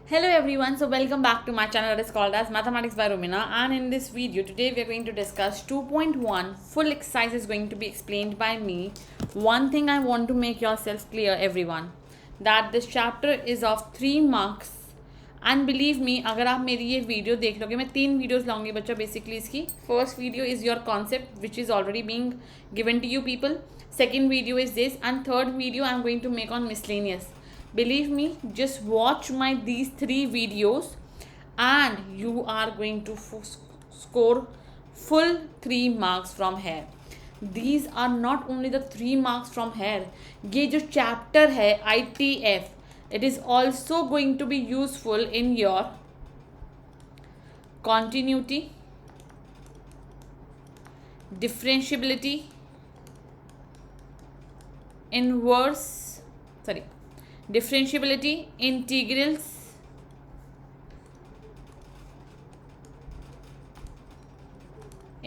Hello everyone, so welcome back to my channel that is called as Mathematics by Romina, and in this video today we are going to discuss 2.1 full exercise is going to be explained by me. One thing I want to make yourself clear everyone, that this chapter is of 3 marks and believe me अगर आप मेरी ये video देख लोगे, मैं 3 videos लाऊंगी बच्चा basically इसकी. First video is your concept which is already being given to you people. Second video is this and third video I am going to make on miscellaneous. Believe me, just watch my these 3 videos and you are going to score full 3 marks from here. These are not only the 3 marks from here. ये जो chapter है ITF, it is also going to be useful in your continuity, differentiability, differentiability,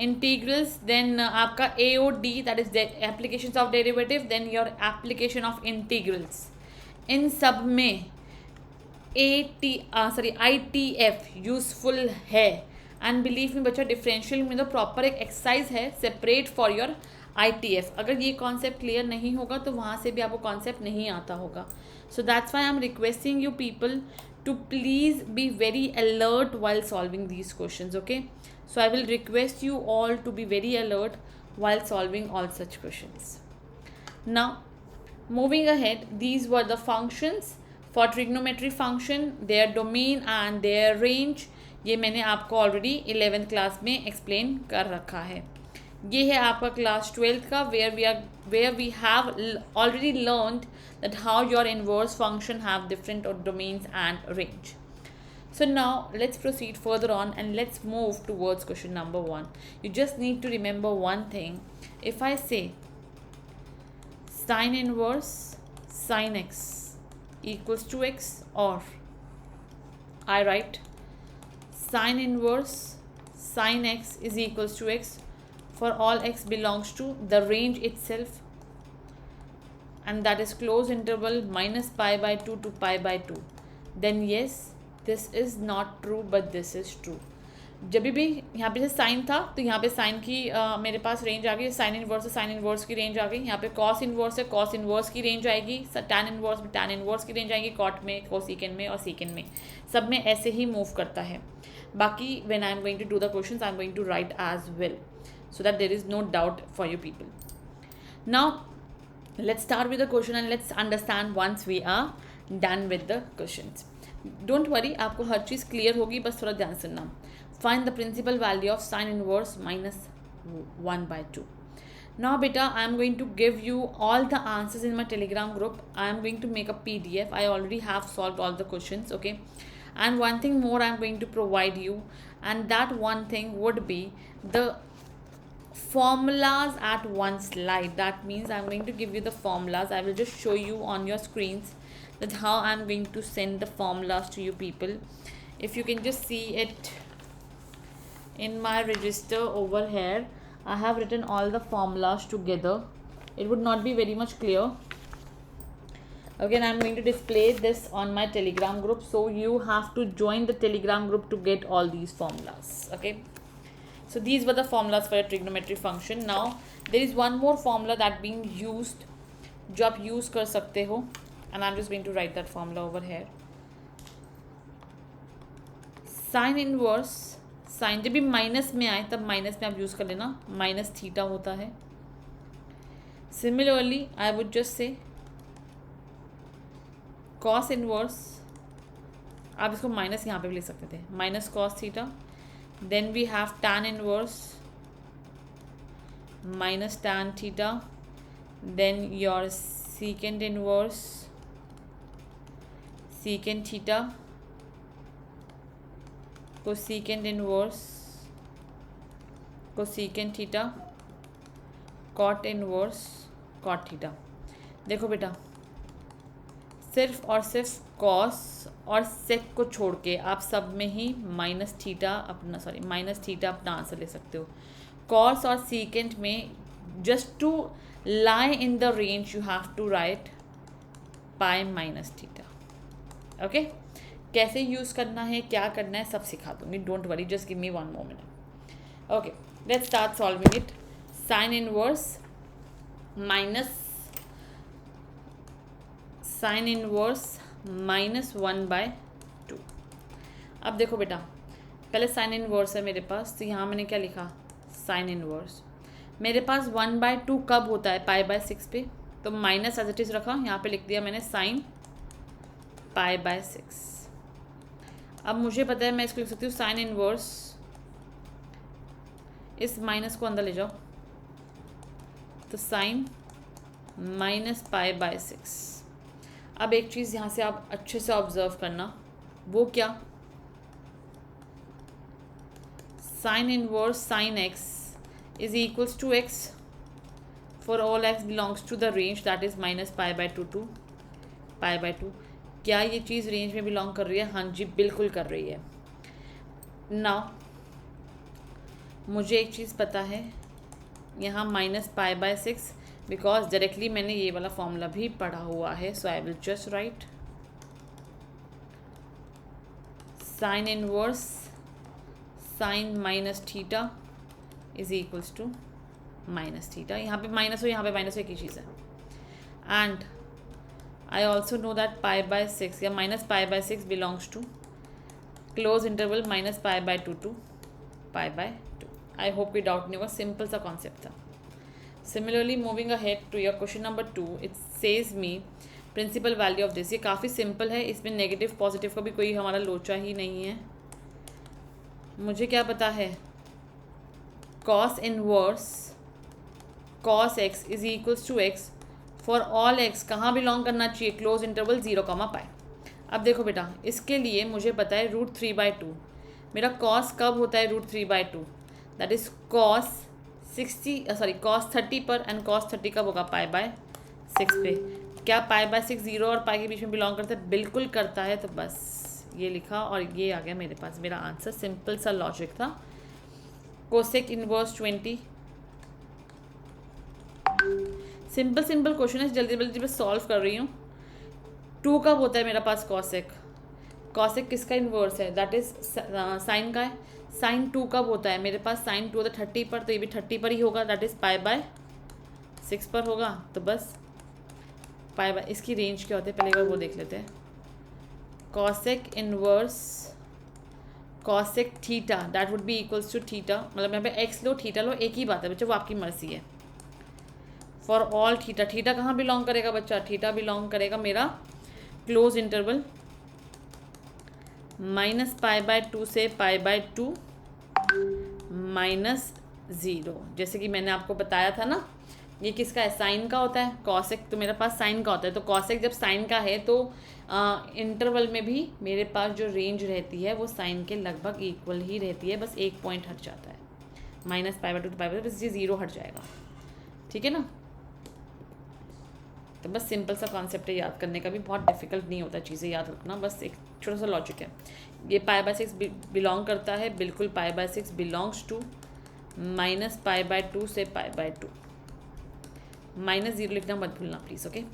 integrals, then आपका AOD, that is the applications of derivative, then your application of integrals. इन सब में ITF useful है. And believe me बच्चा, differential में तो proper एक exercise है separate for your ITF. अगर ये कॉन्सेप्ट क्लियर नहीं होगा तो वहाँ से भी आपको कॉन्सेप्ट नहीं आता होगा. So that's why I'm requesting you people to please be very alert while solving these questions, okay? So I will request you all to be very alert while solving all such questions. Now, moving ahead, these were the functions for trigonometry function, their domain and their range. ये मैंने आपको already 11th class में explain कर रखा है. ये है आपका क्लास 12th का where we have already learned that how your inverse function have different domains and range. So now let's proceed further on and let's move towards question number 1. You just need to remember one thing. If I say sine inverse sin x equals to x, or I write sine inverse sin x is equals to x for all x belongs to the range itself, and that is closed interval minus pi by 2 to pi by 2, then yes, this is not true but this is true. जब भी यहाँ पे से sign था तो यहाँ पे sign की मेरे पास रेंज आ गई. साइन इनवर्स है, साइन इनवर्स की रेंज आ गई. यहाँ पे कॉस इनवर्स है, कॉस इनवर्स की रेंज आएगी. टैन इनवर्स में टैन इनवर्स की रेंज आएगी. कॉट में, कोसेकेंड में और सेकेंड में, सब में ऐसे ही मूव करता है. बाकी when I am going to do the questions I am going to write as well so that there is no doubt for you people. Now let's start with the question and let's understand once we are done with the questions. Don't worry, आपको हर चीज़ clear होगी, बस थोड़ा ध्यान सुनना. Find the principal value of sin inverse minus 1 by 2. Now beta, I am going to give you all the answers in my telegram group. I am going to make a PDF. I already have solved all the questions, okay? And one thing more I am going to provide you, and that one thing would be the formulas at one slide. That means I'm going to give you the formulas. I will just show you on your screens that how I'm going to send the formulas to you people. If you can just see it in my register over here, I have written all the formulas together. It would not be very much clear. Again, I'm going to display this on my telegram group, so you have to join the telegram group to get all these formulas, okay? So these were the formulas for a trigonometry function. Now there is one more formula that being used जो आप use कर सकते हो, and I'm just going to write that formula over here. Sin inverse, sin जब भी minus में आए तब माइनस में आप यूज़ कर लेना, माइनस थीटा होता है. Similarly, I would just say cos inverse, आप इसको माइनस यहाँ पे भी ले सकते थे, minus cos theta. Then we have tan inverse minus tan theta. Then your secant inverse secant theta, cosecant inverse cosecant theta, cot inverse cot theta. देखो बेटा, सिर्फ और सिर्फ कॉस और सेक को छोड़ के आप सब में ही माइनस थीटा अपना आंसर ले सकते हो. कॉस और सीकेंट में just to lie in the range you have to write pi minus theta, okay? कैसे यूज़ करना है, क्या करना है, सब सिखा दूँगी. Don't worry, just give me 1 more minute. Okay, let's start solving it. Sine inverse minus 1/2. अब देखो बेटा, पहले साइन इनवर्स है मेरे पास, तो यहाँ मैंने क्या लिखा, साइन इनवर्स. मेरे पास 1/2 कब होता है, π/6 पे, तो माइनस एज इट इज़ रखा, यहाँ पे लिख दिया मैंने साइन π/6. अब मुझे पता है मैं इसको लिख सकती हूँ साइन इनवर्स, इस माइनस को अंदर ले जाओ, तो साइन माइनस π/6. अब एक चीज़ यहाँ से आप अच्छे से ऑब्जर्व करना, वो क्या, sine inverse sine x is equals to x for all x belongs to the range that is -π/2 to π/2. क्या ये चीज़ रेंज में बिलोंग कर रही है? हाँ जी, बिल्कुल कर रही है. नाउ मुझे एक चीज़ पता है, यहाँ -π/6, बिकॉज डायरेक्टली मैंने ये वाला फॉर्मूला भी पढ़ा हुआ है. So I will just write sine inverse sine minus theta is equals to minus theta. यहाँ पे माइनस हो, यहाँ पे माइनस हो, एक ही चीज़ है. And I also know that π/6 या -π/6 belongs to close interval -π/2 to π/2. I hope कोई डाउट नहीं होगा, सिंपल सा कॉन्सेप्ट था. Similarly moving ahead to your question number 2, it says me principal value of this. ये काफ़ी सिंपल है, इसमें नेगेटिव पॉजिटिव का भी कोई हमारा लोचा ही नहीं है. मुझे क्या पता है, cos inverse cos x is equals to x for all x कहाँ बिलोंग करना चाहिए, क्लोज इंटरवल 0, अब देखो बेटा, इसके लिए मुझे पता है √3/2. मेरा कॉस कब होता है √3/2, दैट इज कॉस 30 पर, एंड कॉस 30 कब होगा, π/6 पे. क्या π/6 0 और पाई के बीच में बिलोंग करता है? बिल्कुल करता है. तो बस ये लिखा और ये आ गया मेरे पास मेरा आंसर. सिंपल सा लॉजिक था. कोसेक इनवर्स 20, सिंपल क्वेश्चन है, जल्दी जल्दी बस सॉल्व कर रही हूँ. 2 कब होता है मेरे पास कोसेक, कॉसेक किसका इन्वर्स है, दैट इज साइन का है. साइन 2 कब होता है मेरे पास, साइन 2 होता है 30 पर, तो ये भी 30 पर ही होगा, दैट इज π/6 पर होगा. तो बस इसकी रेंज क्या होती है, पहले एक बार वो देख लेते हैं. Cosec inverse cosec theta that would be equals to theta, मतलब यहाँ पे एक्स लो थीटा लो, एक ही बात है बच्चा, वो आपकी मर्जी है. फॉर ऑल थीटा, थीटा कहाँ बिलोंग करेगा बच्चा, थीटा बिलोंग करेगा मेरा क्लोज इंटरवल -π/2 से π/2 -0. जैसे कि मैंने आपको बताया था ना, ये किसका है, साइन का होता है. कॉसेक तो मेरे पास साइन का होता है, तो कॉसेक जब साइन का है तो इंटरवल में भी मेरे पास जो रेंज रहती है वो साइन के लगभग इक्वल ही रहती है, बस एक पॉइंट हट जाता है, -π/2 to π/2, बस ये 0 हट जाएगा. ठीक है ना. तो बस सिंपल सा कॉन्सेप्ट है, याद करने का भी बहुत डिफिकल्ट नहीं होता, चीज़ें याद रखना, बस एक छोटा सा लॉजिक है. ये π/6 बिलोंग करता है, बिल्कुल π/6 बिलोंग्स टू -π/2 से π/2. -0 लिखना मत भूलना please. Okay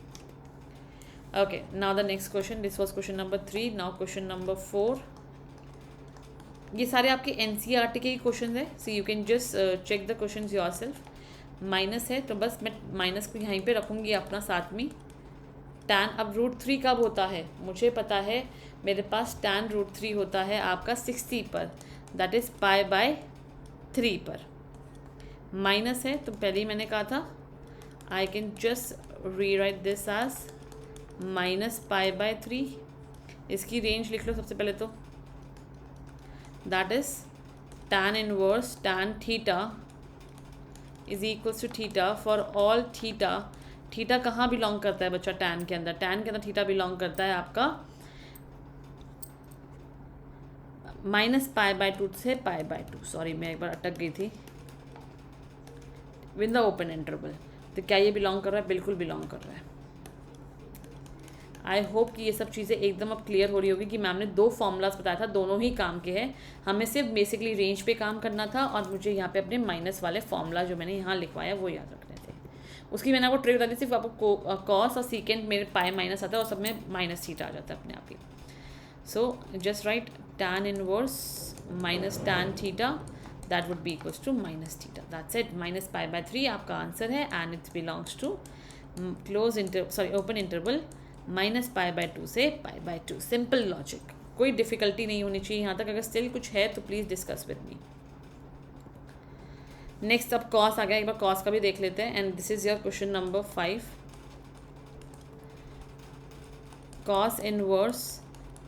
okay, now the next question. This was question number 3. Now question number 4. ये सारे आपके NCERT के ही क्वेश्चन है, so you can just check the question yourself. Minus है तो बस मैं माइनस को यहीं पे रखूँगी अपना साथ में. टैन, अब √3 कब होता है, मुझे पता है मेरे पास टैन √3 होता है आपका 60 पर, दैट इज़ π/3 पर. माइनस है तो पहले ही मैंने कहा था, I can just rewrite this as -π/3. इसकी रेंज लिख लो सबसे पहले तो, that is tan inverse tan theta is equals to theta for all theta. Theta कहाँ बिलोंग करता है बच्चा, टैन के अंदर, टैन के अंदर थीटा बिलोंग करता है आपका -π/2 से π/2. सॉरी मैं एक बार अटक गई थी. विद द ओपन इंटरवल, तो क्या ये बिलोंग कर रहा है, बिल्कुल बिलोंग कर रहा है. आई होप कि ये सब चीज़ें एकदम अब क्लियर हो रही होगी कि मैम ने 2 फॉर्मूलाज बताया था, दोनों ही काम के हैं. हमें सिर्फ बेसिकली रेंज पे काम करना था, और मुझे यहाँ पे अपने माइनस वाले फॉर्मूला जो मैंने यहाँ लिखवाया वो याद रखने थे. उसकी मैंने आपको ट्रिक बता दी, सिर्फ आपको कॉस और सीकेंड मेरे पाई माइनस आता है और सब में माइनस थीटा आ जाता है अपने आप ही. So just write tan inverse minus tan theta, that would be equals to minus theta. That's it. Minus pi by 3 आपका आंसर है and it's belongs to open interval minus pi by 2 से pi by 2. Simple logic, कोई difficulty नहीं होनी चाहिए यहाँ तक. अगर स्टिल कुछ है तो please discuss with me. Next अब कॉस आ गया, एक बार कॉस का भी देख लेते हैं. And this is your question number 5. Cos inverse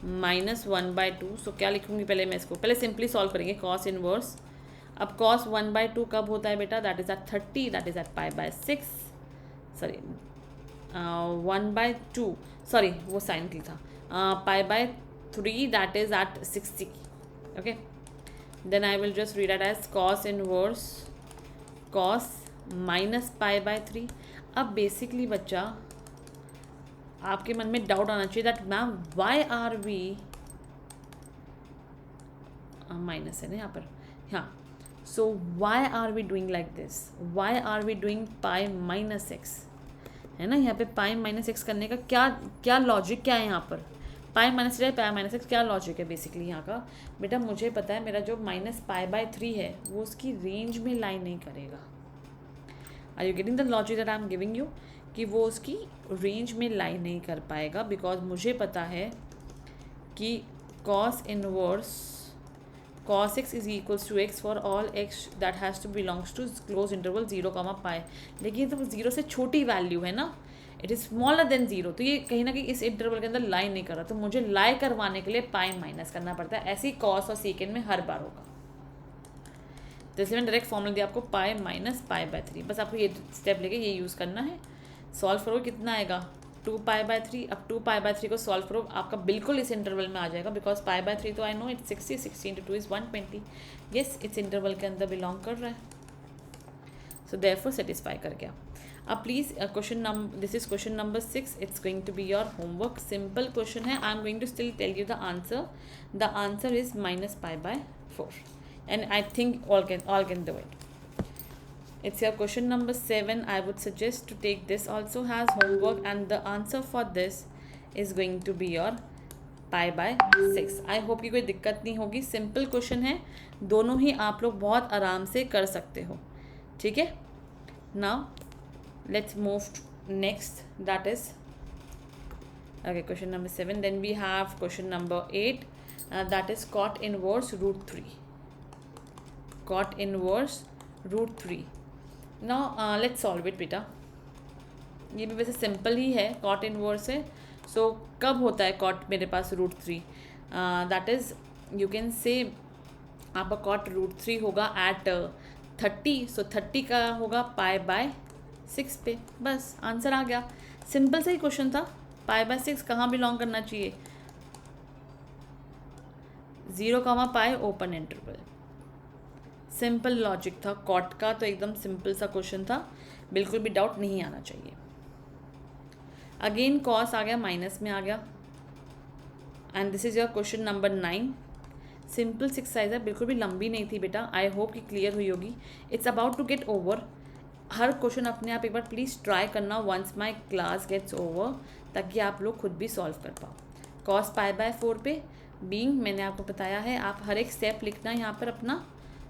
minus 1/2. सो क्या लिखूंगी पहले मैं इसको, पहले सिंपली सॉल्व करेंगे. कॉस इनवर्स, अब कॉस 1/2 कब होता है बेटा? That is at 30, that is at pi by 6. Sorry 1/2, sorry वो साइन की था. Pi by 3 that is at 60. Okay, then I will just read it as cos inverse cos minus pi by 3. अब basically बच्चा आपके मन में doubt आना चाहिए that ma'am why are we, minus है ना यहाँ पर, हाँ. So why are we doing like this, why are we doing pi minus x, है ना. यहाँ पे पाई माइनस एक्स करने का क्या लॉजिक क्या है यहाँ पर? पाई माइनस एक्स क्या लॉजिक है बेसिकली यहाँ का? बेटा मुझे पता है मेरा जो माइनस पाई बाय 3 है वो उसकी रेंज में लाई नहीं करेगा. Are you getting the logic that I am giving you? कि वो उसकी रेंज में लाई नहीं कर पाएगा बिकॉज मुझे पता है कि cos inverse cos x is equals to x for all x that has to belongs to close interval 0, पाई. लेकिन तो 0 से छोटी वैल्यू है ना, इट इज़ स्मॉलर देन 0, तो ये कहीं ना कहीं इस इंटरवल के अंदर लाई नहीं कर रहा. तो मुझे लाई करवाने के लिए पाई माइनस करना पड़ता है. ऐसे ही कॉस और सीकेंड में हर बार होगा. तो इसलिए मैंने डायरेक्ट फॉर्मूला दिया आपको पाई माइनस पाई बाय 3. बस आपको ये स्टेप लेके ये यूज़ करना है. सॉल्व करो, कितना आएगा? 2 पाई बाय 3. अब 2 पाई बाय 3 को सॉल्व करो, आपका बिल्कुल इस इंटरवल में आ जाएगा बिकॉज पाई बाय 3 तो I know it's 60, 60 into 2 is 120. Yes, इस इंटरवल के अंदर बिलोंग कर रहा है. सो देयरफॉर सेटिस्फाई कर गया. अब please question number, this is question number 6. It's going to be your homework. Simple question है. I am going to still tell you the answer. The answer is minus pi by 4 and I think all can do it. It's your question number 7. I would suggest to take this also as homework and the answer for this is going to be your pi by 6. I hope कि कोई दिक्कत नहीं होगी. Simple question है, दोनों ही आप लोग बहुत आराम से कर सकते हो. ठीक है. Now let's move next, that is okay, question number 7. Then we have question number 8, that is cot inverse root 3. Cot inverse root 3. Now let's solve it बेटा. ये भी वैसे सिंपल ही है, कॉट इनवर्स है. सो कब होता है कॉट मेरे पास root 3? That is you can say आपका कॉट रूट 3 होगा एट 30. सो 30 का होगा पाई बाय 6 पे. बस आंसर आ गया. सिंपल सा ही क्वेश्चन था. पाई बाय 6 कहाँ बिलोंग करना चाहिए? 0, पाई ओपन इंटरवल. सिंपल लॉजिक था कॉट का, तो एकदम सिंपल सा क्वेश्चन था, बिल्कुल भी डाउट नहीं आना चाहिए. अगेन कॉस आ गया, माइनस में आ गया. And this is your question number 9. Simple सी एक्सरसाइज है, बिल्कुल भी लंबी नहीं थी बेटा. आई होप कि क्लियर हुई होगी. It's about to get over. हर क्वेश्चन अपने आप एक बार प्लीज़ ट्राई करना once my class gets over, ताकि आप लोग खुद भी सॉल्व कर पाओ. कॉस पाई बाय 4 पे बीइंग मैंने आपको बताया है, आप हर एक स्टेप लिखना यहाँ पर अपना.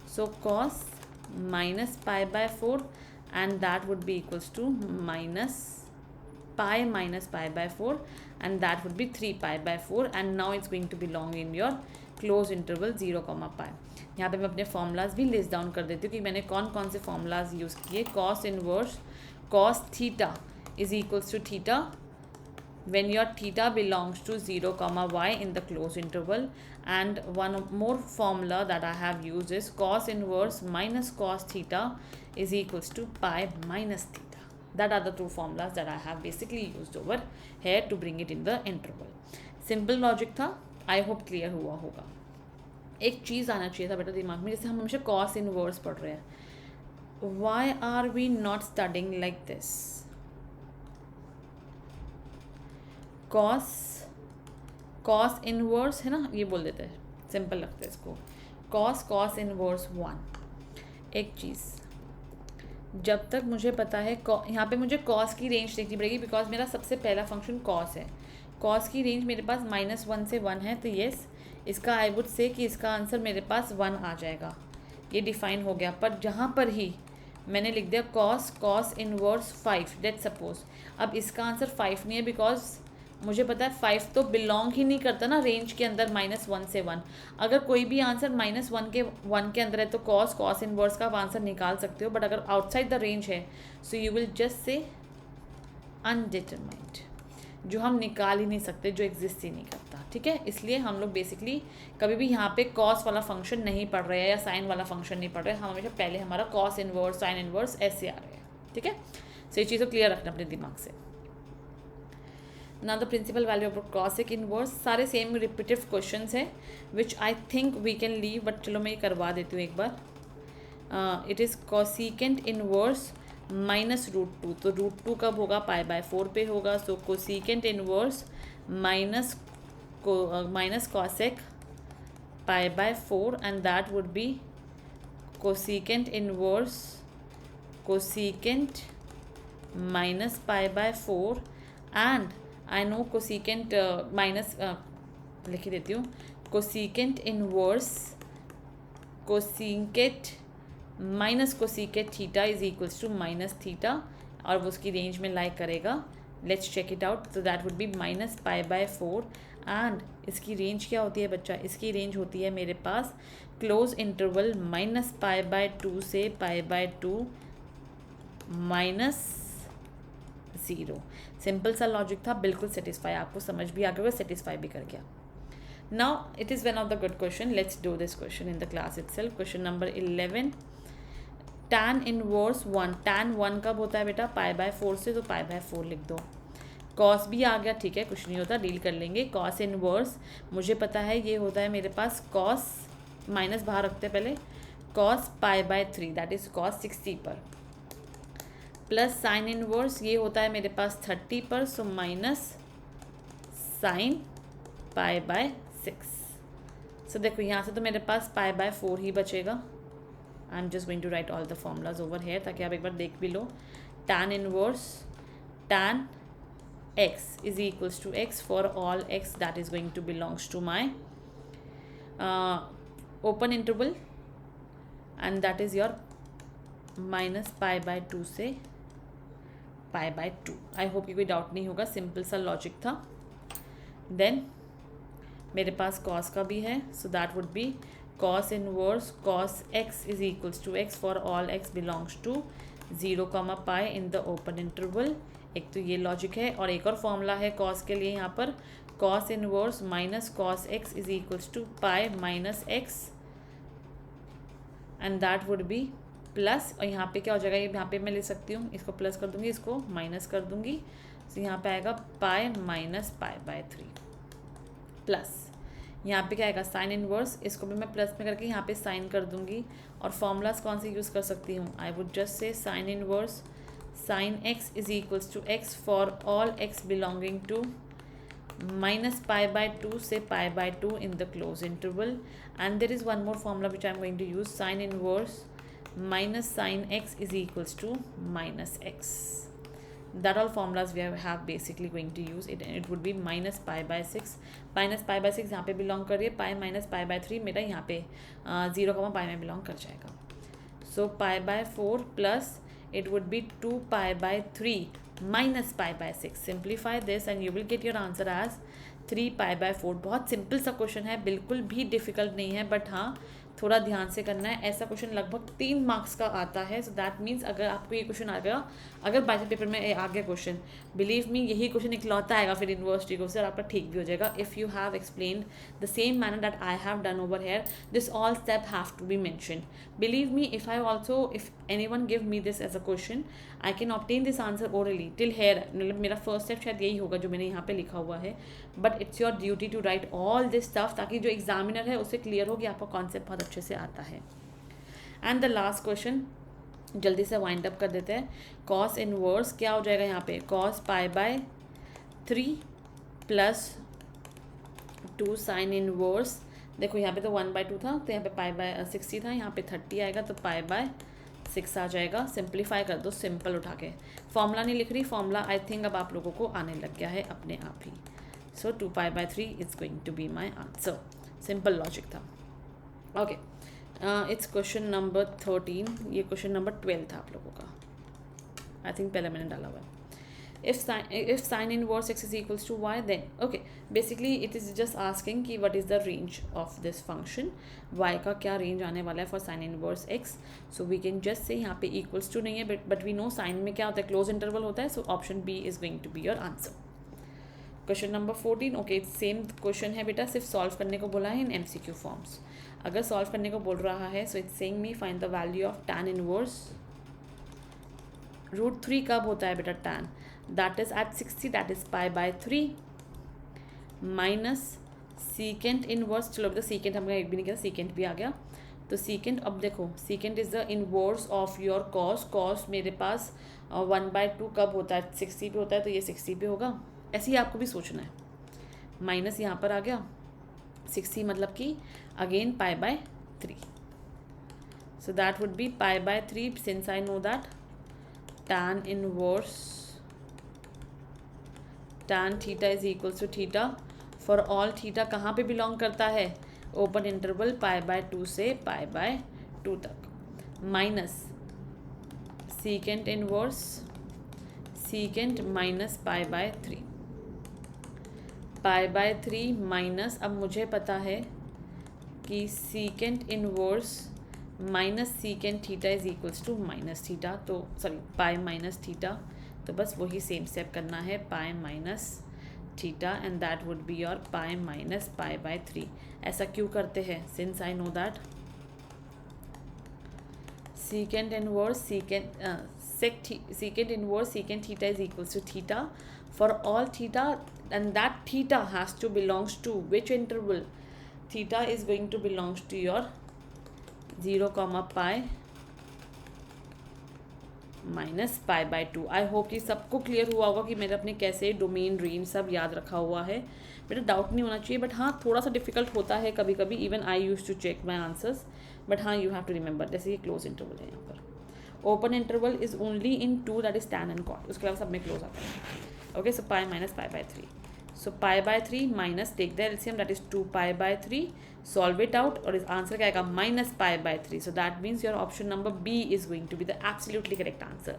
So cos minus pi by 4 and that would be equals to minus pi by 4 and that would be 3 pi by 4 and now it's going to belong in your close interval 0, pi. यहाँ पे मैं अपने formulas भी list down कर देती हूँ कि मैंने कौन कौन से फॉर्मूलाज यूज़ किए. Cos inverse cos theta is equals to theta when your theta belongs to 0, y in the closed interval. And one more formula that I have used is cos inverse minus cos theta is equals to pi minus theta. That are the two formulas that I have basically used over here to bring it in the interval. Simple logic था. I hope clear हुआ होगा. एक चीज़ आना चाहिए था बेटा दिमाग में, जैसे हम हमेशा cos inverse पढ़ रहे हैं. Why are we not studying like this? Cos inverse है ना, ये बोल देते हैं, सिंपल लगता है इसको. Cos inverse 1. एक चीज़, जब तक मुझे पता है यहाँ पे मुझे कॉस की रेंज देखनी पड़ेगी बिकॉज मेरा सबसे पहला फंक्शन कॉस है. कॉस की रेंज मेरे पास -1 से 1 है, तो येस इसका आई वुड से कि इसका आंसर मेरे पास 1 आ जाएगा। ये डिफाइन हो गया। पर जहाँ पर ही मैंने लिख दिया कॉस इनवर्स 5, लेट्स सपोज, अब इसका आंसर 5 नहीं है बिकॉज मुझे पता है 5 तो बिलोंग ही नहीं करता ना रेंज के अंदर -1 से 1। अगर कोई भी आंसर -1 के अंदर है तो कॉस इनवर्स का आप आंसर निकाल सकते हो, बट अगर आउटसाइड द रेंज है so you will just say undetermined, जो हम निकाल ही नहीं सकते, जो एग्जिस्ट ही नहीं करता। ठीक है, इसलिए हम लोग बेसिकली कभी भी यहाँ पे कॉस वाला फंक्शन नहीं पढ़ रहे हैं या साइन वाला फंक्शन नहीं पढ़ रहे हैं, हम हमेशा पहले हमारा कॉस इनवर्स साइन इनवर्स ऐसे आ रहे हैं। ठीक है, सो ये चीज़ को क्लियर रखना अपने दिमाग से। Now the principal value of cosec inverse, सारे सेम रिपीटेड क्वेश्चंस है which I think we can leave, but चलो मैं ये करवा देती हूँ एक बार। इट इज़ कॉसिकेंट इनवर्स -√2, तो √2 कब होगा, π/4 पे होगा। So cosecant inverse minus cosec π/4 and that would be cosecant inverse cosecant minus π/4 and I know cosecant minus लिख ही देती हूँ, cosecant inverse cosecant minus cosecant theta is equals to minus theta, और वो उसकी रेंज में लाइक करेगा। Let's check it out. तो दैट वुड बी -π/4 एंड इसकी रेंज क्या होती है बच्चा, इसकी रेंज होती है मेरे पास क्लोज इंटरवल -π/2 से π/2 -0। सिंपल सा लॉजिक था, बिल्कुल सेटिस्फाई, आपको समझ भी आ गया, सेटिस्फाई भी कर गया। Now it is one of the good question, let's do this question in the class itself. Question number 11, tan inverse 1, tan 1 कब होता है बेटा, π/4 से, तो π/4 लिख दो। कॉस भी आ गया, ठीक है, कुछ नहीं होता, डील कर लेंगे। कॉस इनवर्स मुझे पता है ये होता है मेरे पास कॉस, माइनस बाहर रखते पहले, कॉस π/3 दैट इज कॉस 60 पर, प्लस साइन इनवर्स ये होता है मेरे पास 30 पर, सो माइनस साइन π/6। सो देखो यहाँ से तो मेरे पास π/4 ही बचेगा। I am just going to write all the formulas over here ताकि आप एक बार देख भी लो। tan inverse tan x is equals to x for all x that is going to belongs to my open interval and that is your minus π/2 से π/2। I hope कि कोई डाउट नहीं होगा, सिंपल सा लॉजिक था। देन मेरे पास cos का भी है, so that would B cos inverse cos x is equals to x for all x belongs to 0, π in the open interval। एक तो ये लॉजिक है, और एक और फॉर्मूला है cos के लिए यहाँ पर, cos inverse minus cos x is equals to pi minus x and that would B plus, और यहाँ पे क्या हो जाएगा, ये यहाँ पे मैं ले सकती हूँ, इसको प्लस कर दूँगी, इसको माइनस कर दूँगी, तो यहाँ पे आएगा पाई माइनस π/3 प्लस यहाँ पे क्या आएगा साइन इनवर्स, इसको भी मैं प्लस में करके यहाँ पे साइन कर दूँगी। और फॉर्मूलाज कौन से यूज़ कर सकती हूँ, I would just say sine inverse sine x is equals to x for all x belonging to minus π/2 से π/2 in the close interval, and there is one more formula which I am going to use, sin inverse minus sin x is equals to minus x. That all formulas we have basically going to use it, and it would be minus π/6 minus π/6 यहाँ पे belong कर रही है, pi minus π/3 मेरा यहाँ पे 0, पाई में belong कर जाएगा। So π/4 plus it would be 2 π/3 minus π/6। Simplify this and you will get your answer as 3 π/4। बहुत सिंपल सा क्वेश्चन है, बिल्कुल भी डिफिकल्ट नहीं है, बट हाँ थोड़ा ध्यान से करना है। ऐसा क्वेश्चन लगभग 3 मार्क्स का आता है, सो दैट मीन्स अगर आपको ये क्वेश्चन आ गया, अगर बाई चांस पेपर में आ गया क्वेश्चन, बिलीव मी यही क्वेश्चन इकलौता आएगा फिर यूनिवर्सिटी को, सर आपका ठीक भी हो जाएगा। If you have explained the same manner that I have done over here, this all step have to be mentioned. Believe me, if I also if anyone give me this as a question, I can obtain this answer orally till here. मतलब मेरा first step शायद यही होगा जो मैंने यहाँ पे लिखा हुआ है, but it's your duty to write all this stuff, ताकि जो एग्जामिनर है उसे क्लियर हो कि आपका कॉन्सेप्ट बहुत अच्छे से आता है। एंड द लास्ट क्वेश्चन जल्दी से वाइंड अप कर देते हैं। कॉस इनवर्स क्या हो जाएगा यहाँ पे, कॉस π/3 प्लस 2 साइन इनवर्स, देखो यहाँ पे तो 1/2 था, तो यहाँ पे π/60 था, यहाँ पे 30 आएगा, तो π/6 आ जाएगा। सिंप्लीफाई कर दो सिंपल उठा के, फॉर्मूला नहीं लिख रही, फॉर्मूला आई थिंक अब आप लोगों को आने लग गया है अपने आप ही। So 2 pi by 3 is going to be my answer. Simple logic था. Okay. It's question number 13. ये question number 12 था आप लोगों का. I think पहले मैंने डाला हुआ है. If sine inverse x is equals to y, then okay, basically it is just asking कि what is the range of this function, y का क्या range आने वाला है for sine inverse x. So we can just say यहाँ पे equals to नहीं है, but we know sine में क्या होता है, close interval होता है. So option B is going to be your answer. Question number 14. Okay, same question है बेटा, सिर्फ solve करने को बोला है in MCQ forms. अगर solve करने को बोल रहा है, so it's saying me find the value of tan inverse √3 कब होता है बेटा tan, that is at 60, that is pi by 3 minus secant inverse. चलो बेटा secant हमने एक भी नहीं किया, secant भी आ गया. तो secant, अब देखो secant is the inverse of your cos. cos मेरे पास 1/2 कब होता है, 60 पे होता है, तो ये 60 पे होगा. ऐसे ही आपको भी सोचना है. माइनस यहाँ पर आ गया 60, मतलब कि again pi by 3. So that would B pi by 3 since I know that tan inverse tan theta is equals to theta for all theta कहाँ पे बिलोंग करता है, ओपन इंटरवल पाई बाय 2 से पाई बाय 2 तक, minus secant inverse secant minus pi by 3, pi by 3 minus, अब मुझे पता है कि secant inverse minus secant theta is equals to minus theta, तो सॉरी पाई माइनस थीटा, तो बस वही सेम स्टेप करना है, pi minus theta and that would be your pi minus pi by 3. ऐसा क्यों करते हैं, since I know that secant inverse secant theta is equals to theta for all theta, and that theta has to belongs to which interval, theta is going to belongs to your 0, pi minus pi by 2. I hope कि सबको clear हुआ होगा कि मैंने अपने कैसे domain range सब याद रखा हुआ है. मेरा डाउट नहीं होना चाहिए, बट हाँ थोड़ा सा डिफिकल्ट होता है कभी कभी. Even I use to check my answers, but हाँ यू हैव टू रिमेंबर. जैसे ये क्लोज इंटरवल है, यहाँ पर open interval is only in 2, that is tan and cot. उसके अलावा सब में क्लोज आता है. Okay, so pi minus pi by 3. So pi by 3 minus, take the LCM, that is 2 pi by 3, solve it out, और इस answer क्या आएगा, minus pi by 3. So that means your option number B is going to be the absolutely correct answer.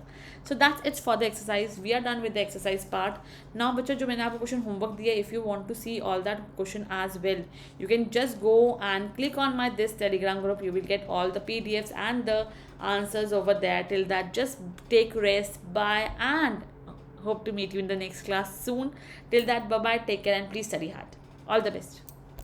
So that's it for the exercise. We are done with the exercise part. Now बच्चों, जो मैंने आपको question homework दिया, if you want to see all that question as well, you can just go and click on my this Telegram group. You will get all the PDFs and the answers over there. Till that, just take rest. Bye, and hope to meet you in the next class soon. Till that, bye bye, take care, and please study hard. All the best.